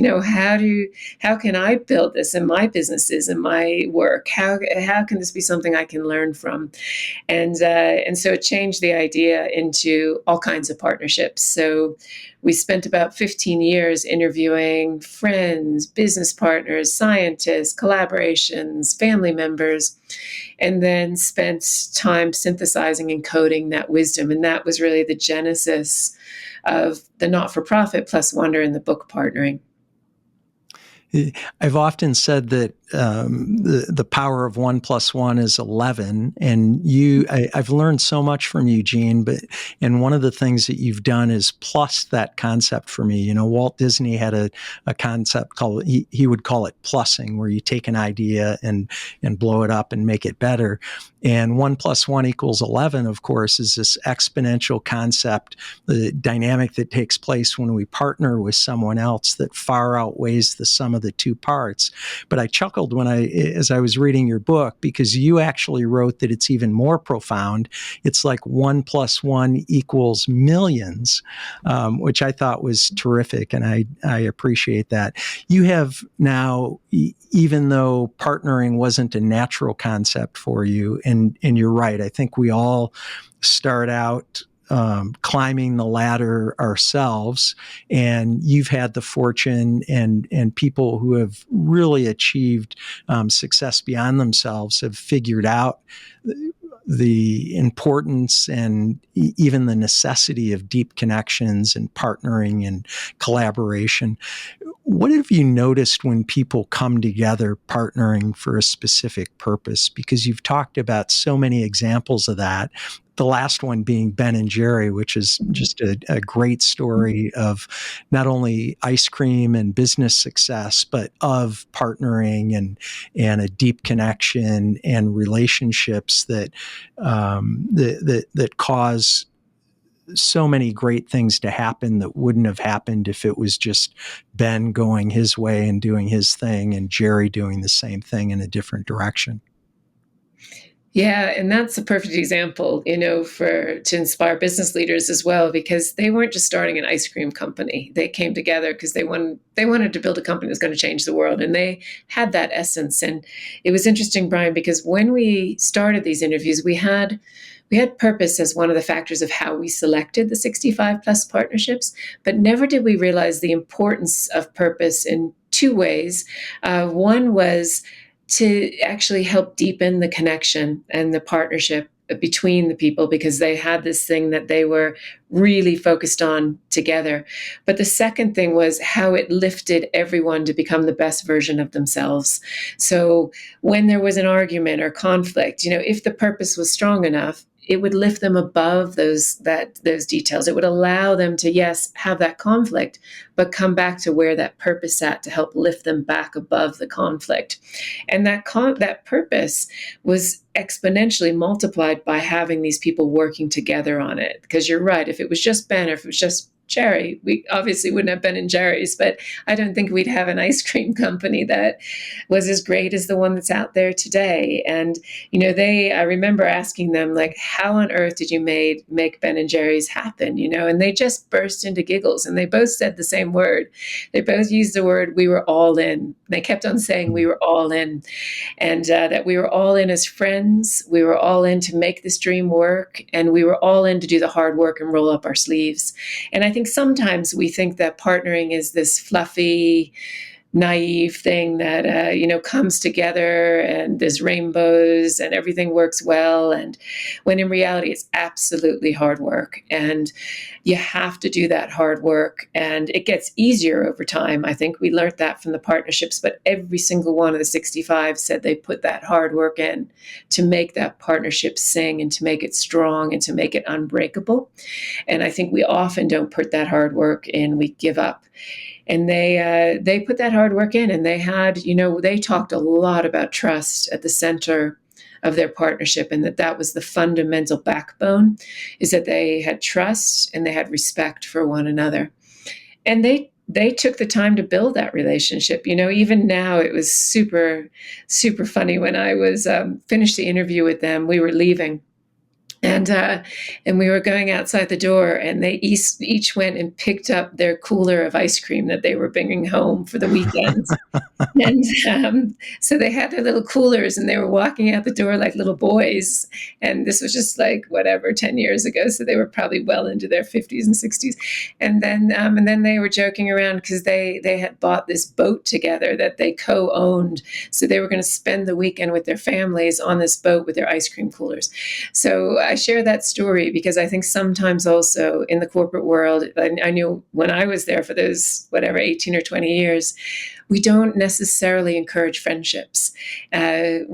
[SPEAKER 2] How can I build this in my businesses and my work? How can this be something I can learn from? And so it changed the idea into all kinds of partnerships. So we spent about 15 years interviewing friends, business partners, scientists, collaborations, family members, and then spent time synthesizing and coding that wisdom. And that was really the genesis of the Not-for-Profit plus Wonder and the book Partnering.
[SPEAKER 1] I've often said that the power of 1 + 1 is 11, and I've learned so much from you, Gene. And one of the things that you've done is plus that concept for me. Walt Disney had a concept called, he would call it plussing, where you take an idea and blow it up and make it better. And 1 + 1 = 11, of course, is this exponential concept, the dynamic that takes place when we partner with someone else that far outweighs the sum of the two parts. But I chuckled as I was reading your book, because you actually wrote that it's even more profound. It's like 1 + 1 = millions, which I thought was terrific, and I appreciate that. You have now, even though partnering wasn't a natural concept for you, and you're right, I think we all start out climbing the ladder ourselves, and you've had the fortune, and people who have really achieved success beyond themselves have figured out the importance and even the necessity of deep connections and partnering and collaboration. What have you noticed when people come together partnering for a specific purpose? Because you've talked about so many examples of that. The last one being Ben and Jerry, which is just a great story of not only ice cream and business success, but of partnering and a deep connection and relationships that cause so many great things to happen that wouldn't have happened if it was just Ben going his way and doing his thing and Jerry doing the same thing in a different direction.
[SPEAKER 2] Yeah, and that's a perfect example, to inspire business leaders as well, because they weren't just starting an ice cream company. They came together because they wanted to build a company that's going to change the world, and they had that essence. And it was interesting, Brian, because when we started these interviews, we had purpose as one of the factors of how we selected the 65 plus partnerships, but never did we realize the importance of purpose in two ways. One was to actually help deepen the connection and the partnership between the people because they had this thing that they were really focused on together. But the second thing was how it lifted everyone to become the best version of themselves. So when there was an argument or conflict, if the purpose was strong enough, it would lift them above those details. It would allow them to, yes, have that conflict, but come back to where that purpose sat to help lift them back above the conflict. And that purpose was exponentially multiplied by having these people working together on it. Because you're right, if it was just Ben or if it was just Jerry, we obviously wouldn't have Ben and Jerry's, but I don't think we'd have an ice cream company that was as great as the one that's out there today. And, I remember asking them, like, how on earth did you make Ben and Jerry's happen? And they just burst into giggles, and they both said the same word. They both used the word, we were all in. They kept on saying we were all in, and that we were all in as friends. We were all in to make this dream work, and we were all in to do the hard work and roll up our sleeves. And I think sometimes we think that partnering is this fluffy, naive thing that comes together and there's rainbows and everything works well, and when in reality it's absolutely hard work, and you have to do that hard work, and it gets easier over time. I think we learned that from the partnerships, but every single one of the 65 said they put that hard work in to make that partnership sing and to make it strong and to make it unbreakable. And I think we often don't put that hard work in, we give up. And they put that hard work in, and they had, they talked a lot about trust at the center of their partnership, and that was the fundamental backbone, is that they had trust and they had respect for one another. And they took the time to build that relationship. Even now, it was super, super funny. When I was finished the interview with them, we were leaving. And we were going outside the door, and they each went and picked up their cooler of ice cream that they were bringing home for the weekend. And so they had their little coolers, and they were walking out the door like little boys. And this was just like, 10 years ago. So they were probably well into their 50s and 60s. And then they were joking around because they had bought this boat together that they co-owned. So they were going to spend the weekend with their families on this boat with their ice cream coolers. So I share that story because I think sometimes also in the corporate world, I knew when I was there for those 18 or 20 years, we don't necessarily encourage friendships. And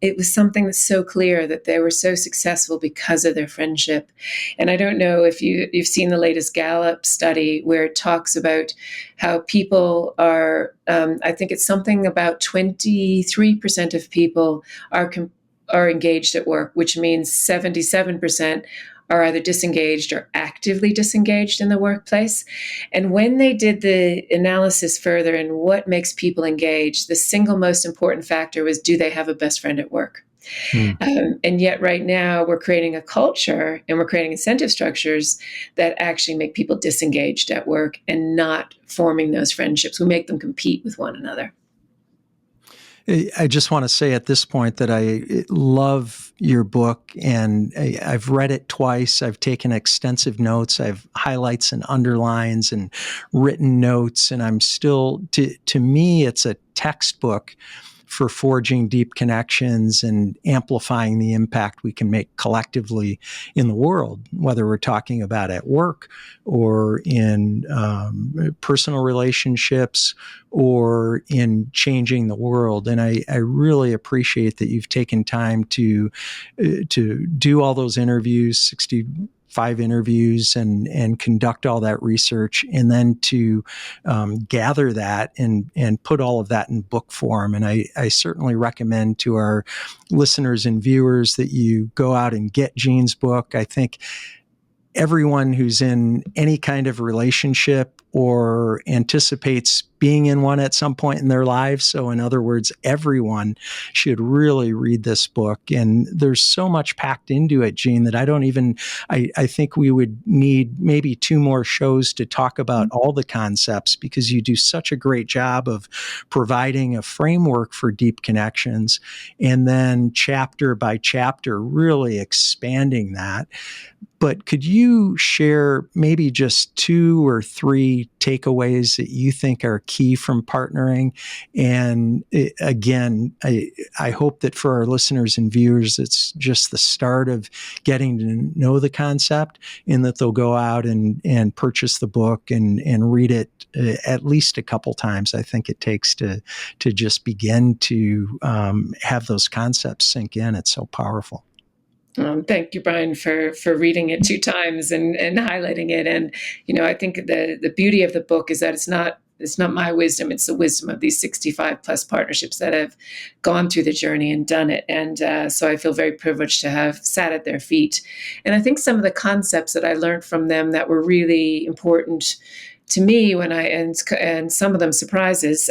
[SPEAKER 2] it was something that's so clear that they were so successful because of their friendship. And I don't know if you've seen the latest Gallup study where it talks about how people are, I think it's something about 23% of people are engaged at work, which means 77% are either disengaged or actively disengaged in the workplace. And when they did the analysis further in what makes people engaged, the single most important factor was, do they have a best friend at work? And yet right now we're creating a culture and we're creating incentive structures that actually make people disengaged at work and not forming those friendships. We make them compete with one another.
[SPEAKER 1] I just want to say at this point that I love your book, and I've read it twice. I've taken extensive notes. I've highlights and underlines and written notes, and I'm still, to me, it's a textbook for forging deep connections and amplifying the impact we can make collectively in the world, whether we're talking about at work or in personal relationships or in changing the world. And I really appreciate that you've taken time to do all those interviews, 65 interviews, and conduct all that research, and then to gather that and put all of that in book form. And I certainly recommend to our listeners and viewers that you go out and get Gene's book. I think everyone who's in any kind of relationship or anticipates being in one at some point in their lives, so in other words, everyone should really read this book. And there's so much packed into it, Gene, that I think we would need maybe 2 more shows to talk about all the concepts, because you do such a great job of providing a framework for deep connections and then chapter by chapter really expanding that. But could you share maybe just 2 or 3 takeaways that you think are key from partnering. And again, I hope that for our listeners and viewers, it's just the start of getting to know the concept, and that they'll go out and purchase the book and read it at least a couple times. I think it takes to just begin to have those concepts sink in. It's so powerful.
[SPEAKER 2] Thank you, Brian, for reading it 2 times and highlighting it. And I think the beauty of the book is that it's not my wisdom; it's the wisdom of these 65 plus partnerships that have gone through the journey and done it. And so I feel very privileged to have sat at their feet. And I think some of the concepts that I learned from them that were really important to me and some of them surprises.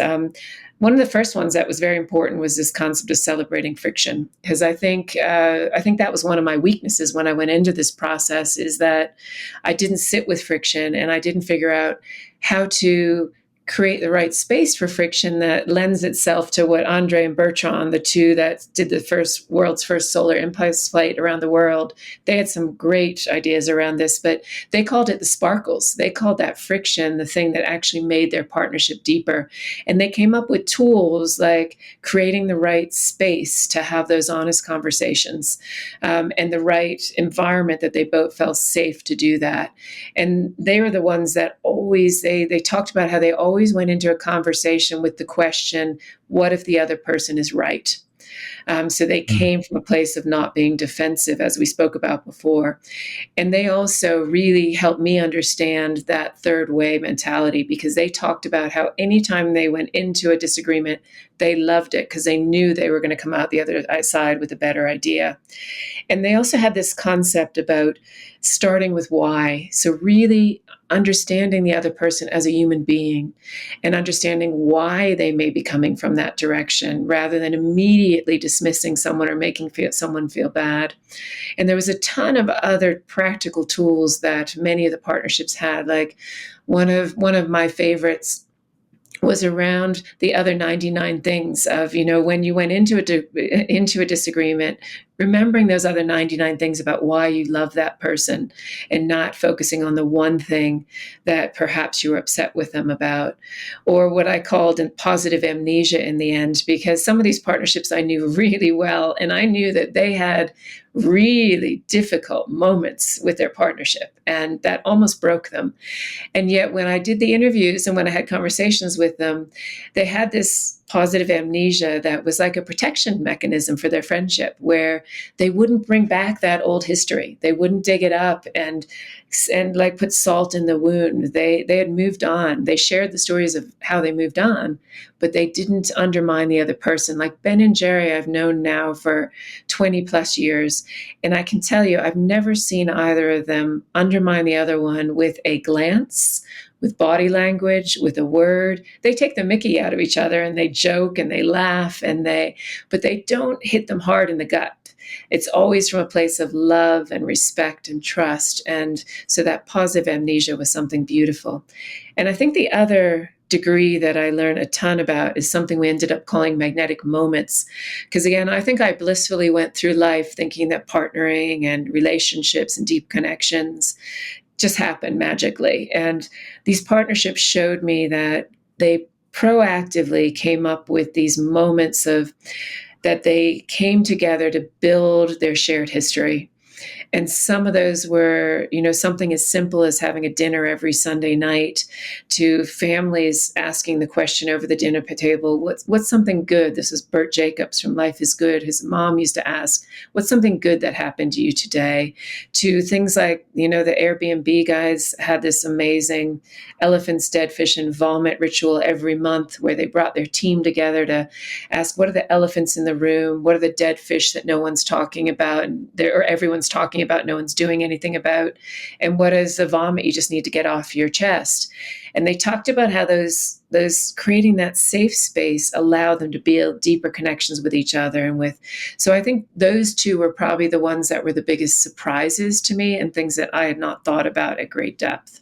[SPEAKER 2] One of the first ones that was very important was this concept of celebrating friction, because I think that was one of my weaknesses when I went into this process, is that I didn't sit with friction and I didn't figure out how to create the right space for friction that lends itself to what Andre and Bertrand, the two that did the world's first solar impulse flight around the world, they had some great ideas around this, but they called it the sparkles. They called that friction the thing that actually made their partnership deeper. And they came up with tools like creating the right space to have those honest conversations, and the right environment that they both felt safe to do that. And they were the ones that always, they talked about how they always went into a conversation with the question, what if the other person is right? So they came from a place of not being defensive, as we spoke about before. And they also really helped me understand that third way mentality, because they talked about how anytime they went into a disagreement, they loved it because they knew they were going to come out the other side with a better idea. And they also had this concept about starting with why. So really understanding the other person as a human being and understanding why they may be coming from that direction, rather than immediately dismissing someone or making someone feel bad. And there was a ton of other practical tools that many of the partnerships had. Like one of my favorites was around the other 99 things of, when you went into a disagreement, remembering those other 99 things about why you love that person and not focusing on the one thing that perhaps you were upset with them about, or what I called positive amnesia in the end, because some of these partnerships I knew really well, and I knew that they had really difficult moments with their partnership, and that almost broke them. And yet when I did the interviews and when I had conversations with them, they had this positive amnesia that was like a protection mechanism for their friendship, where they wouldn't bring back that old history. They wouldn't dig it up and like put salt in the wound. They had moved on. They shared the stories of how they moved on, but they didn't undermine the other person. Like Ben and Jerry, I've known now for 20 plus years. And I can tell you, I've never seen either of them undermine the other one with a glance, with body language, with a word. They take the mickey out of each other and they joke and they laugh but they don't hit them hard in the gut. It's always from a place of love and respect and trust. And so that positive amnesia was something beautiful. And I think the other degree that I learned a ton about is something we ended up calling magnetic moments. Because again, I think I blissfully went through life thinking that partnering and relationships and deep connections just happen magically. And these partnerships showed me that they proactively came up with these moments that they came together to build their shared history. And some of those were, something as simple as having a dinner every Sunday night, to families asking the question over the dinner table, what's something good? This is Bert Jacobs from Life is Good. His mom used to ask, what's something good that happened to you today? To things like, the Airbnb guys had this amazing elephants, dead fish, and vomit ritual every month, where they brought their team together to ask, what are the elephants in the room? What are the dead fish that no one's talking about, or everyone's talking about, no one's doing anything about? And what is the vomit you just need to get off your chest? And they talked about how those creating that safe space allowed them to build deeper connections with each other. So I think those two were probably the ones that were the biggest surprises to me, and things that I had not thought about at great depth.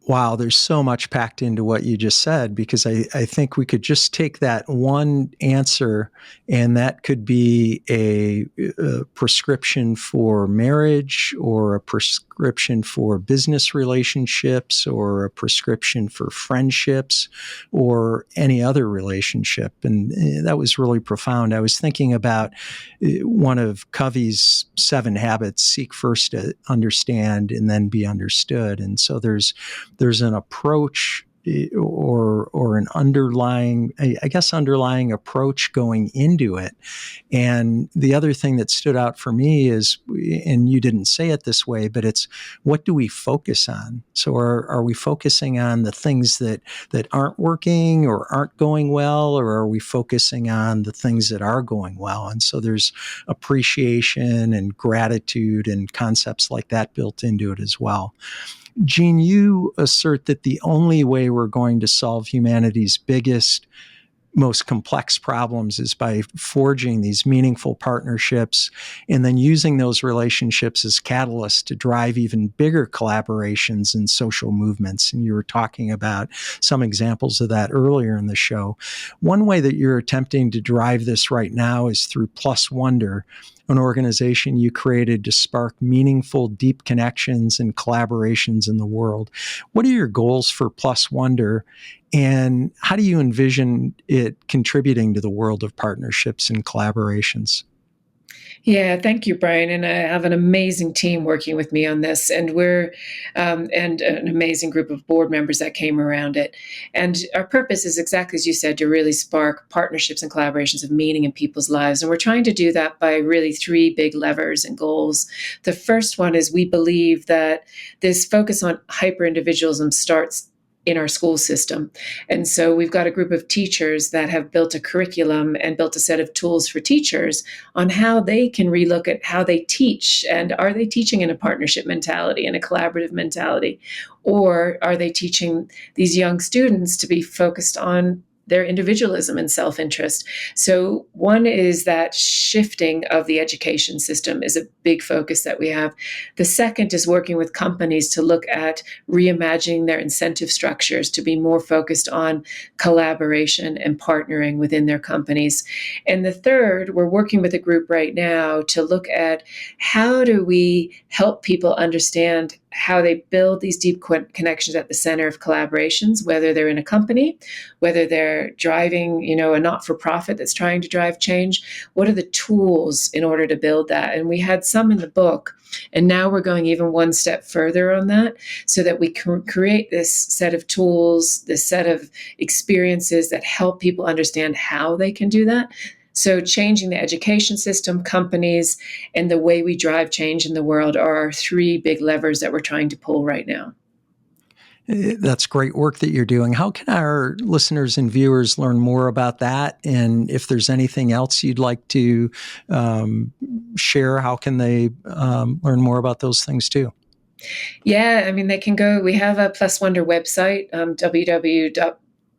[SPEAKER 1] Wow, there's so much packed into what you just said, because I think we could just take that one answer, and that could be a prescription for marriage, or a prescription for business relationships, or a prescription for friendships, or any other relationship. And that was really profound. I was thinking about one of Covey's 7 habits: seek first to understand and then be understood. And so there's an approach, or an underlying approach going into it. And the other thing that stood out for me is, and you didn't say it this way, but it's, what do we focus on? So are we focusing on the things that aren't working or aren't going well, or are we focusing on the things that are going well? And so there's appreciation and gratitude and concepts like that built into it as well. Gene, you assert that the only way we're going to solve humanity's biggest, most complex problems is by forging these meaningful partnerships, and then using those relationships as catalysts to drive even bigger collaborations and social movements. And you were talking about some examples of that earlier in the show. One way that you're attempting to drive this right now is through Plus Wonder, an organization you created to spark meaningful, deep connections and collaborations in the world. What are your goals for Plus Wonder, and how do you envision it contributing to the world of partnerships and collaborations?
[SPEAKER 2] Yeah, thank you, Brian. And I have an amazing team working with me on this, and and an amazing group of board members that came around it. And our purpose is exactly as you said, to really spark partnerships and collaborations of meaning in people's lives. And we're trying to do that by really 3 big levers and goals. The first one is, we believe that this focus on hyper individualism starts in our school system. And so we've got a group of teachers that have built a curriculum and built a set of tools for teachers on how they can relook at how they teach. And are they teaching in a partnership mentality and a collaborative mentality? Or are they teaching these young students to be focused on their individualism and self-interest? So one is that shifting of the education system is a big focus that we have. The second is working with companies to look at reimagining their incentive structures to be more focused on collaboration and partnering within their companies. And the third, we're working with a group right now to look at how do we help people understand how they build these deep connections at the center of collaborations, whether they're in a company, whether they're driving, a not-for-profit that's trying to drive change. What are the tools in order to build that? And we had some in the book, and now we're going even one step further on that, so that we can create this set of tools, this set of experiences that help people understand how they can do that. So changing the education system, companies, and the way we drive change in the world are our 3 big levers that we're trying to pull right now.
[SPEAKER 1] That's great work that you're doing. How can our listeners and viewers learn more about that? And if there's anything else you'd like to share, how can they learn more about those things too?
[SPEAKER 2] Yeah, they can go. We have a Plus Wonder website,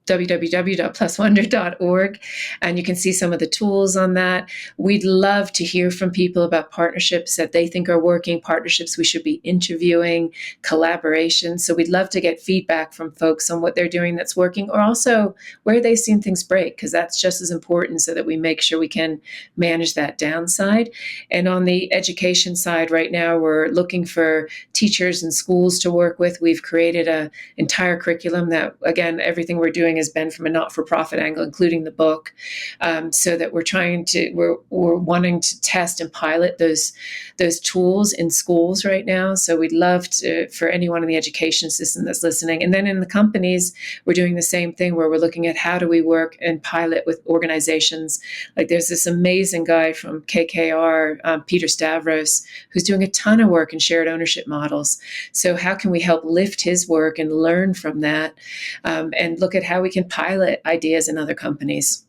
[SPEAKER 2] www.pluswonder.org, and you can see some of the tools on that. We'd love to hear from people about partnerships that they think are working, partnerships we should be interviewing, collaboration. So we'd love to get feedback from folks on what they're doing that's working, or also where they've seen things break, because that's just as important, so that we make sure we can manage that downside. And on the education side right now, we're looking for teachers and schools to work with. We've created an entire curriculum that, again, everything we're doing has been from a not-for-profit angle, including the book, so that we're wanting to test and pilot those tools in schools right now. So we'd love for anyone in the education system that's listening. And then in the companies, we're doing the same thing, where we're looking at how do we work and pilot with organizations. Like there's this amazing guy from KKR, Peter Stavros, who's doing a ton of work in shared ownership models. So how can we help lift his work and learn from that, and look at how we can pilot ideas in other companies?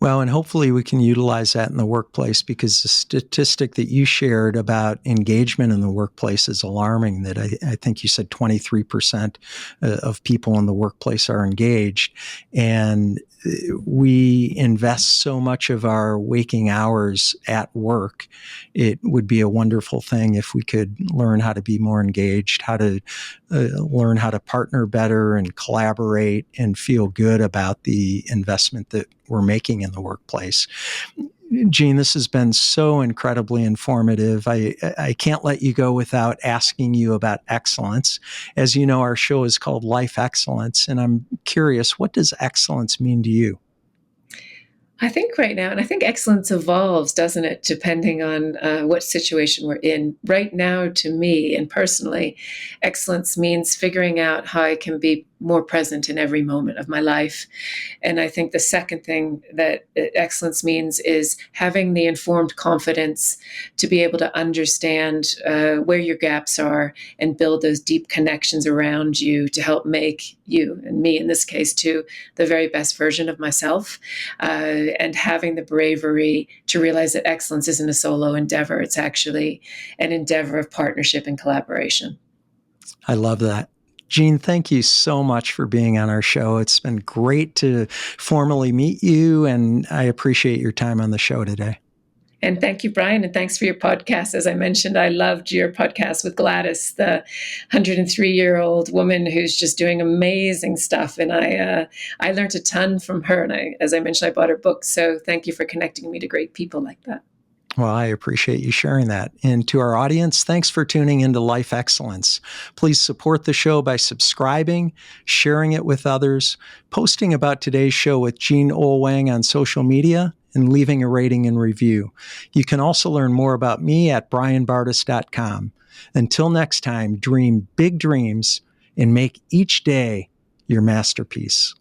[SPEAKER 1] Well, and hopefully we can utilize that in the workplace, because the statistic that you shared about engagement in the workplace is alarming, that I think you said 23% of people in the workplace are engaged. And we invest so much of our waking hours at work, it would be a wonderful thing if we could learn how to be more engaged, how to learn how to partner better and collaborate and feel good about the investment that we're making in the workplace. Jean, this has been so incredibly informative. I can't let you go without asking you about excellence. As you know, our show is called Life Excellence, and I'm curious, what does excellence mean to you?
[SPEAKER 2] I think right now, and I think excellence evolves, doesn't it, depending on what situation we're in. Right now, to me and personally, excellence means figuring out how I can be more present in every moment of my life. And I think the second thing that excellence means is having the informed confidence to be able to understand where your gaps are and build those deep connections around you to help make you, and me in this case too, the very best version of myself. And having the bravery to realize that excellence isn't a solo endeavor. It's actually an endeavor of partnership and collaboration.
[SPEAKER 1] I love that. Jean, thank you so much for being on our show. It's been great to formally meet you, and I appreciate your time on the show today.
[SPEAKER 2] And thank you, Brian, and thanks for your podcast. As I mentioned, I loved your podcast with Gladys, the 103-year-old woman who's just doing amazing stuff. And I learned a ton from her. And as I mentioned, I bought her book. So thank you for connecting me to great people like that.
[SPEAKER 1] Well, I appreciate you sharing that. And to our audience, thanks for tuning into Life Excellence. Please support the show by subscribing, sharing it with others, posting about today's show with Jean Oelwang on social media, and leaving a rating and review. You can also learn more about me at brianbartes.com. Until next time, dream big dreams and make each day your masterpiece.